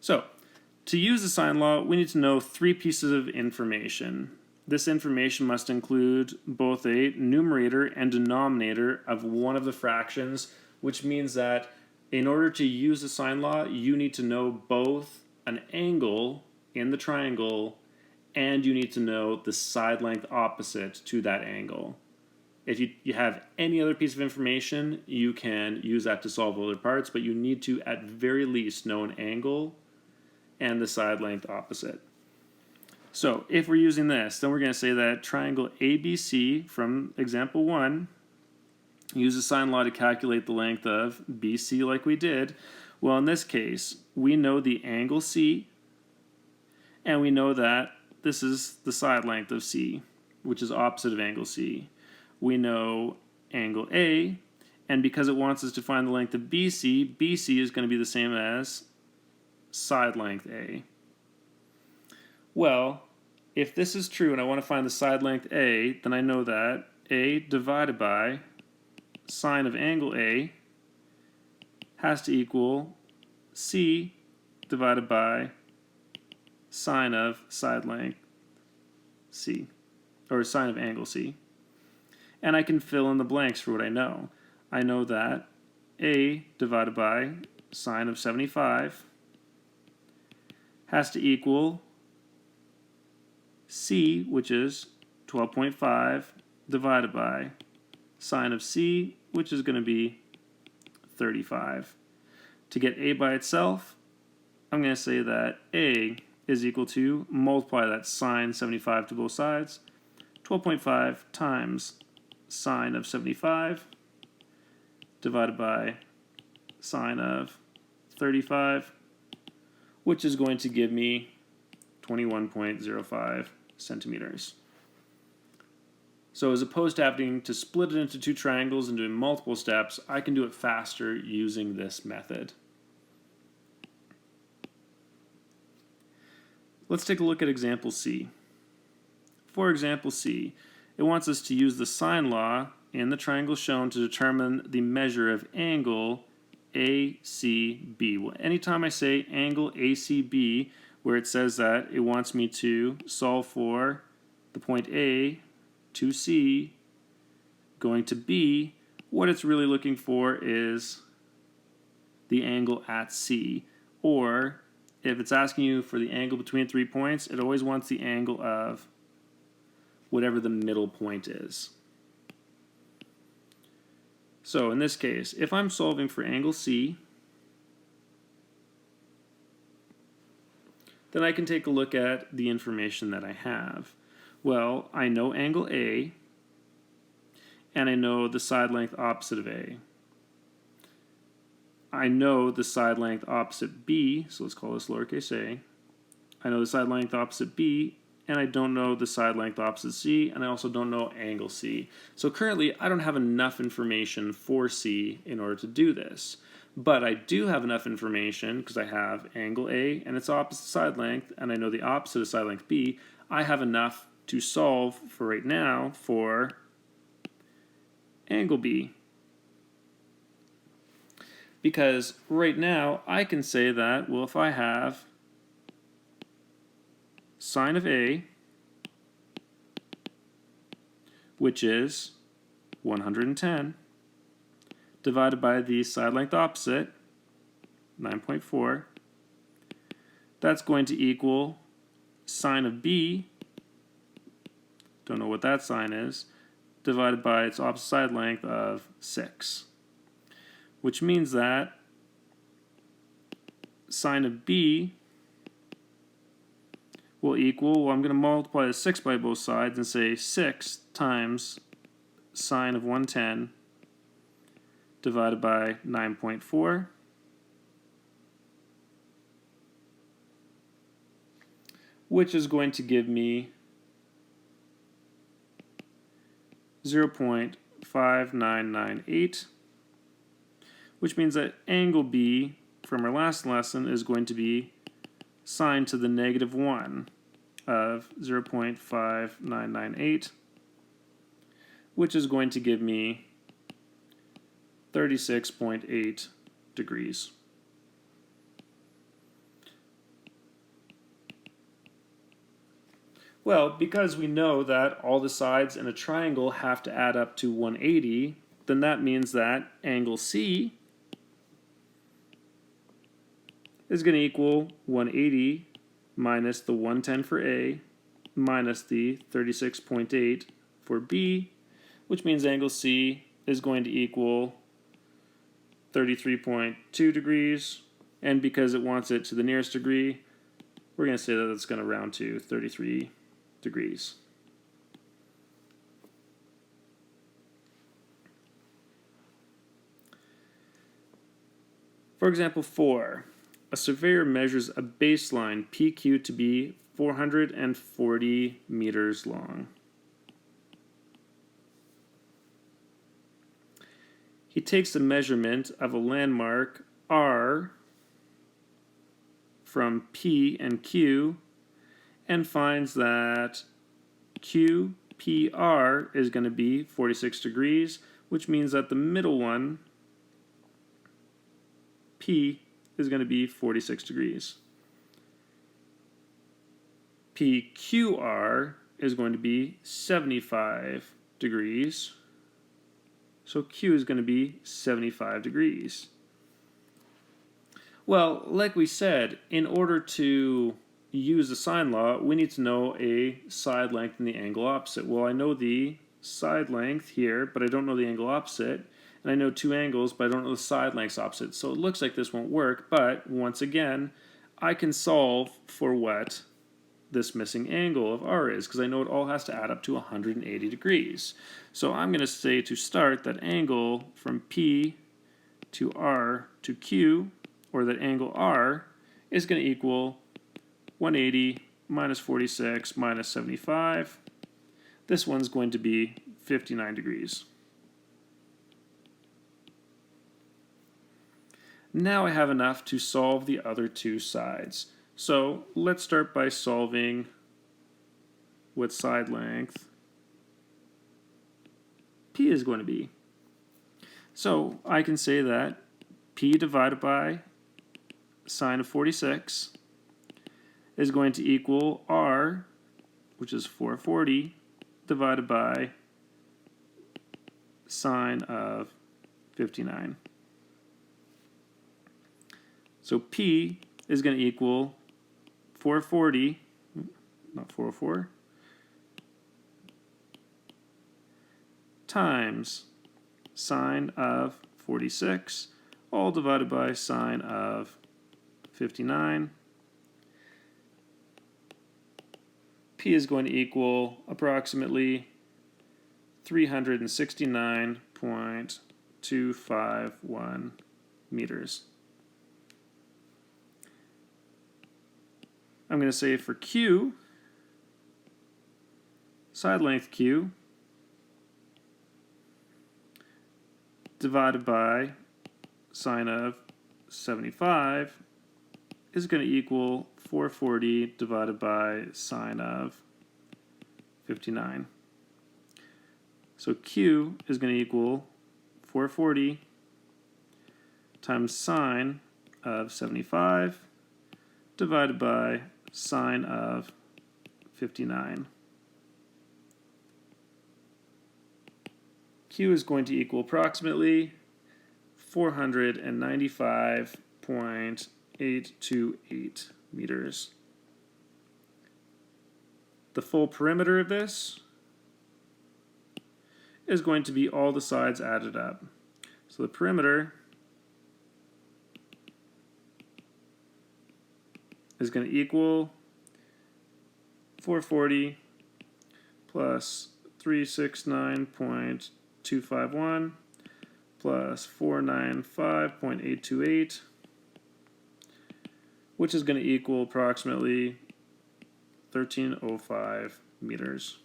So, to use the sine law, we need to know three pieces of information. This information must include both a numerator and denominator of one of the fractions, which means that in order to use the sine law, you need to know both an angle in the triangle and you need to know the side length opposite to that angle. If you have any other piece of information, you can use that to solve other parts, but you need to at very least know an angle and the side length opposite. So if we're using this, then we're going to say that triangle ABC from example 1, use the sine law to calculate the length of BC like we did. Well, in this case, we know the angle C, and we know that this is the side length of C, which is opposite of angle C. We know angle A, and because it wants us to find the length of BC, BC is going to be the same as side length A. Well, if this is true and I want to find the side length A, then I know that A divided by sine of angle A has to equal C divided by sine of side length C, or sine of angle C. And I can fill in the blanks for what I know. I know that A divided by sine of 75 has to equal C, which is 12.5, divided by sine of C, which is going to be 35. To get A by itself, I'm going to say that A is equal to, multiply that sine 75 to both sides, 12.5 times sine of 75 divided by sine of 35, which is going to give me 21.05 centimeters. So as opposed to having to split it into two triangles and doing multiple steps, I can do it faster using this method. Let's take a look at example C. For example C, it wants us to use the sine law in the triangle shown to determine the measure of angle ACB. Well, anytime I say angle ACB, where it says that it wants me to solve for the point A to C going to B, what it's really looking for is the angle at C. Or if it's asking you for the angle between 3 points, it always wants the angle of whatever the middle point is. So in this case, if I'm solving for angle C, then I can take a look at the information that I have. Well, I know angle A, and I know the side length opposite of A. I know the side length opposite B, so let's call this lowercase a. I know the side length opposite B, and I don't know the side length opposite C, and I also don't know angle C. So currently, I don't have enough information for C in order to do this. But I do have enough information because I have angle A and its opposite side length, and I know the opposite of side length B. I have enough to solve for right now for angle B. Because right now, I can say that, well, if I have sine of A, which is 110, divided by the side length opposite, 9.4, that's going to equal sine of B, don't know what that sine is, divided by its opposite side length of 6. Which means that sine of B will equal, well, I'm going to multiply the 6 by both sides and say 6 times sine of 110 divided by 9.4, which is going to give me 0.5998, which means that angle B from our last lesson is going to be sine to the negative 1 of 0.5998, which is going to give me 36.8 degrees. Well, because we know that all the sides in a triangle have to add up to 180, then that means that angle C is going to equal 180 minus the 110 for A minus the 36.8 for B, which means angle C is going to equal 33.2 degrees, and because it wants it to the nearest degree, we're going to say that it's going to round to 33 degrees. For example 4, a surveyor measures a baseline PQ to be 440 meters long. He takes the measurement of a landmark R from P and Q and finds that QPR is going to be 46 degrees, which means that the middle one, P, is going to be 46 degrees. PQR is going to be 75 degrees. So Q is going to be 75 degrees. Well, like we said, in order to use the sine law, we need to know a side length and the angle opposite. Well, I know the side length here, but I don't know the angle opposite. And I know two angles, but I don't know the side lengths opposite. So it looks like this won't work, but once again, I can solve for what this missing angle of R is, because I know it all has to add up to 180 degrees. So I'm going to say to start that angle from P to R to Q, or that angle R, is going to equal 180 minus 46 minus 75. This one's going to be 59 degrees. Now I have enough to solve the other two sides. So let's start by solving what side length P is going to be. So I can say that P divided by sine of 46 is going to equal R, which is 440, divided by sine of 59. So P is going to equal 440, not 404, times sine of 46, all divided by sine of 59. P is going to equal approximately 369.251 meters. I'm going to say for Q, side length Q, divided by sine of 75 is going to equal 440 divided by sine of 59. So Q is going to equal 440 times sine of 75 divided by sine of 59. Q is going to equal approximately 495.828 meters. The full perimeter of this is going to be all the sides added up. So the perimeter is going to equal 440 plus 369.251 plus 495.828, which is going to equal approximately 1305 meters.